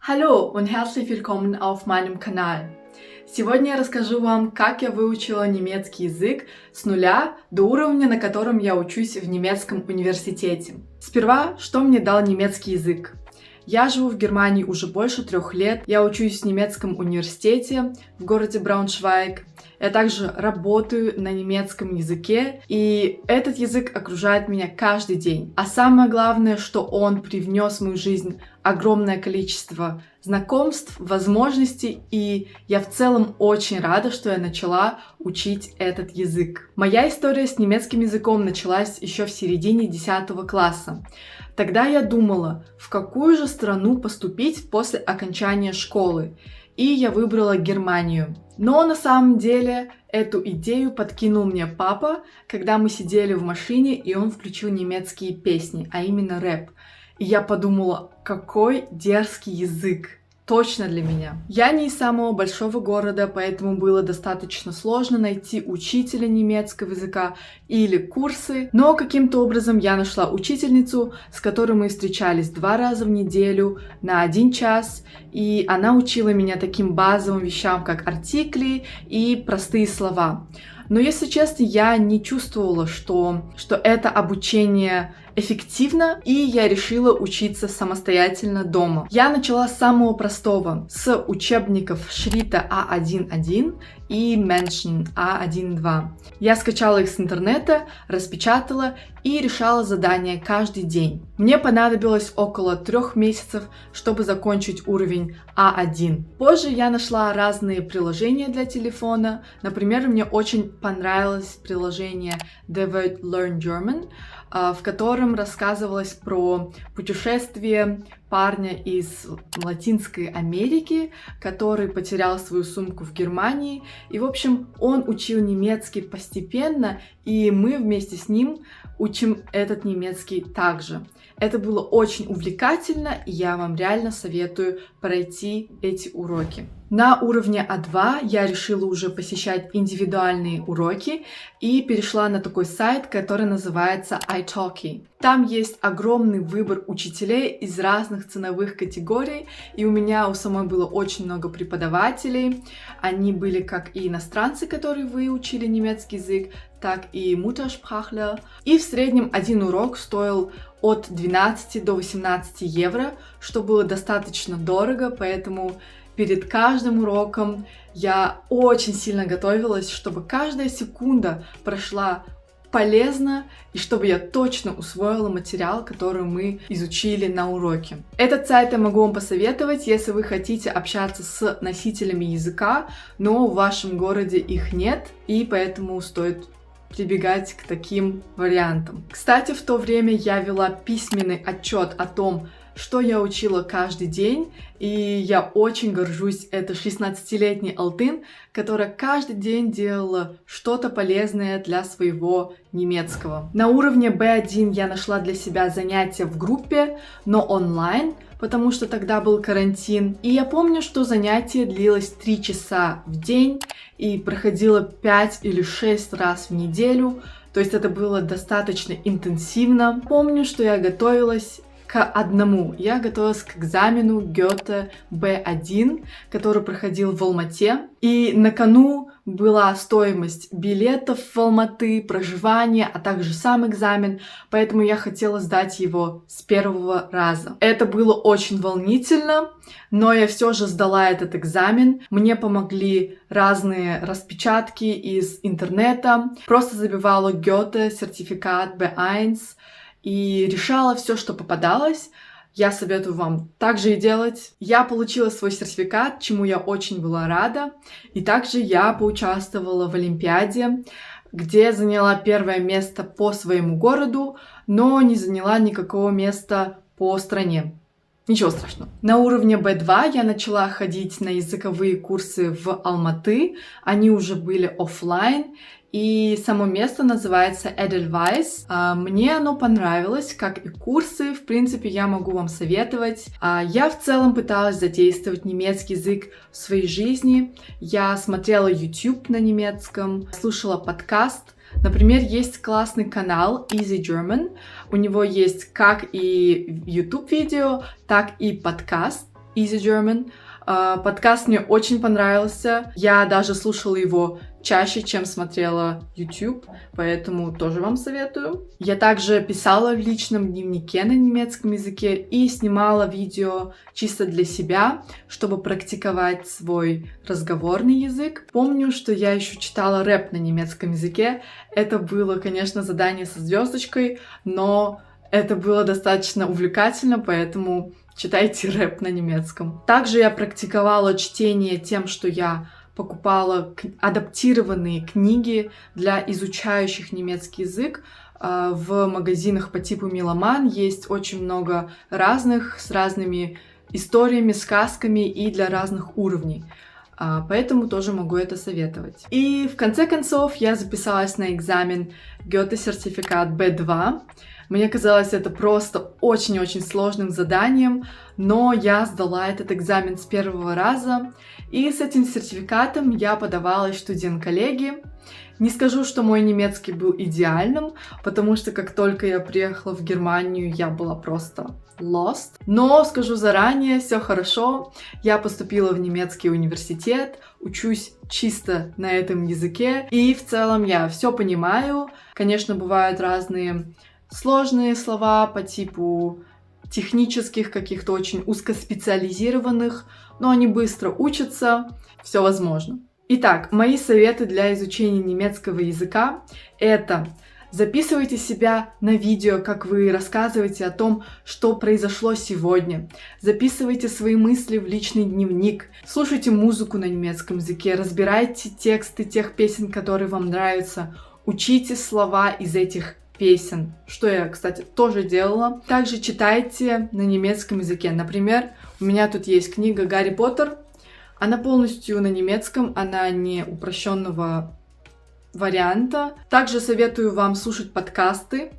Hallo und herzlich willkommen auf meinem Kanal. Сегодня я расскажу вам, как я выучила немецкий язык с нуля до уровня, на котором я учусь в немецком университете. Сперва, что мне дал немецкий язык? Я живу в Германии уже больше 3 лет. Я учусь в немецком университете в городе Брауншвайг. Я также работаю на немецком языке, и этот язык окружает меня каждый день. А самое главное, что он привнес в мою жизнь огромное количество знакомств, возможностей, и я в целом очень рада, что я начала учить этот язык. Моя история с немецким языком началась еще в середине 10 класса. Тогда я думала, в какую же страну поступить после окончания школы, и я выбрала Германию. Но на самом деле эту идею подкинул мне папа, когда мы сидели в машине, и он включил немецкие песни, а именно рэп. И я подумала, какой дерзкий язык. Точно для меня. Я не из самого большого города, поэтому было достаточно сложно найти учителя немецкого языка или курсы, но каким-то образом я нашла учительницу, с которой мы встречались 2 раза в неделю на 1 час, и она учила меня таким базовым вещам, как артикли и простые слова. Но, если честно, я не чувствовала, что это обучение эффективно, и я решила учиться самостоятельно дома. Я начала с самого простого, с учебников Schritte A1.1 и Menschen A1.2. Я скачала их с интернета, распечатала и решала задания каждый день. Мне понадобилось около 3 месяцев, чтобы закончить уровень А1. Позже я нашла разные приложения для телефона. Например, мне очень понравилось приложение The Word Learn German, в котором рассказывалось про путешествие парня из Латинской Америки, который потерял свою сумку в Германии. И, в общем, он учил немецкий постепенно, и мы вместе с ним учим этот немецкий также. Это было очень увлекательно, и я вам реально советую пройти эти уроки. На уровне А2 я решила уже посещать индивидуальные уроки и перешла на такой сайт, который называется italki. Там есть огромный выбор учителей из разных ценовых категорий, и у меня у самой было очень много преподавателей. Они были как и иностранцы, которые выучили немецкий язык, так и Muttersprachler. И в среднем один урок стоил от 12 до 18 евро, что было достаточно дорого, поэтому перед каждым уроком я очень сильно готовилась, чтобы каждая секунда прошла полезно и чтобы я точно усвоила материал, который мы изучили на уроке. Этот сайт я могу вам посоветовать, если вы хотите общаться с носителями языка, но в вашем городе их нет, и поэтому стоит прибегать к таким вариантам. Кстати, в то время я вела письменный отчет о том, что я учила каждый день, и я очень горжусь. Это 16-летний Алтын, которая каждый день делала что-то полезное для своего немецкого. На уровне B1 я нашла для себя занятия в группе, но онлайн, потому что тогда был карантин. И я помню, что занятие длилось 3 часа в день и проходило 5 или 6 раз в неделю. То есть это было достаточно интенсивно. Помню, что я готовилась к одному. Я готовилась к экзамену Goethe B1, который проходил в Алмате. И на кону была стоимость билетов в Алматы, проживание, а также сам экзамен, поэтому я хотела сдать его с 1 раза. Это было очень волнительно, но я все же сдала этот экзамен. Мне помогли разные распечатки из интернета. Просто забивала Goethe, сертификат B1, и решала все, что попадалось. Я советую вам также и делать. Я получила свой сертификат, чему я очень была рада. И также я поучаствовала в Олимпиаде, где заняла 1 место по своему городу, но не заняла никакого места по стране. Ничего страшного. На уровне B2 я начала ходить на языковые курсы в Алматы. Они уже были оффлайн. И само место называется Edelweiss. Мне оно понравилось, как и курсы. В принципе, я могу вам советовать. Я в целом пыталась задействовать немецкий язык в своей жизни. Я смотрела YouTube на немецком, слушала подкаст. Например, есть классный канал Easy German. У него есть как и YouTube видео, так и подкаст. Easy German. Подкаст мне очень понравился. Я даже слушала его чаще, чем смотрела YouTube, поэтому тоже вам советую. Я также писала в личном дневнике на немецком языке и снимала видео чисто для себя, чтобы практиковать свой разговорный язык. Помню, что я еще читала рэп на немецком языке. Это было, конечно, задание со звездочкой, но это было достаточно увлекательно, поэтому читайте рэп на немецком. Также я практиковала чтение тем, что я покупала адаптированные книги для изучающих немецкий язык. В магазинах по типу Меломан есть очень много разных, с разными историями, сказками и для разных уровней. Поэтому тоже могу это советовать. И в конце концов я записалась на экзамен Goethe-сертификат B2. Мне казалось это просто очень-очень сложным заданием, но я сдала этот экзамен с первого раза, и с этим сертификатом я подавалась в студент-коллеги. Не скажу, что мой немецкий был идеальным, потому что как только я приехала в Германию, я была просто lost. Но скажу заранее, все хорошо. Я поступила в немецкий университет, учусь чисто на этом языке, и в целом я все понимаю. Конечно, бывают разные сложные слова по типу технических, каких-то очень узкоспециализированных, но они быстро учатся, все возможно. Итак, мои советы для изучения немецкого языка — это: записывайте себя на видео, как вы рассказываете о том, что произошло сегодня. Записывайте свои мысли в личный дневник. Слушайте музыку на немецком языке, разбирайте тексты тех песен, которые вам нравятся. Учите слова из этих песен, что я, кстати, тоже делала. Также читайте на немецком языке. Например, у меня тут есть книга «Гарри Поттер». Она полностью на немецком, она не упрощенного варианта. Также советую вам слушать подкасты.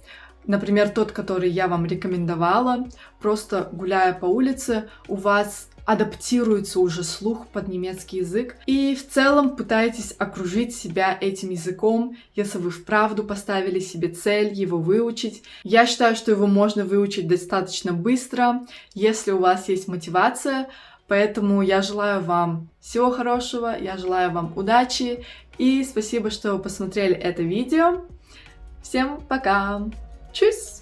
Например, тот, который я вам рекомендовала. Просто гуляя по улице, у вас адаптируется уже слух под немецкий язык. И в целом пытайтесь окружить себя этим языком, если вы вправду поставили себе цель его выучить. Я считаю, что его можно выучить достаточно быстро, если у вас есть мотивация. Поэтому я желаю вам всего хорошего, я желаю вам удачи и спасибо, что вы посмотрели это видео. Всем пока! Tschüss!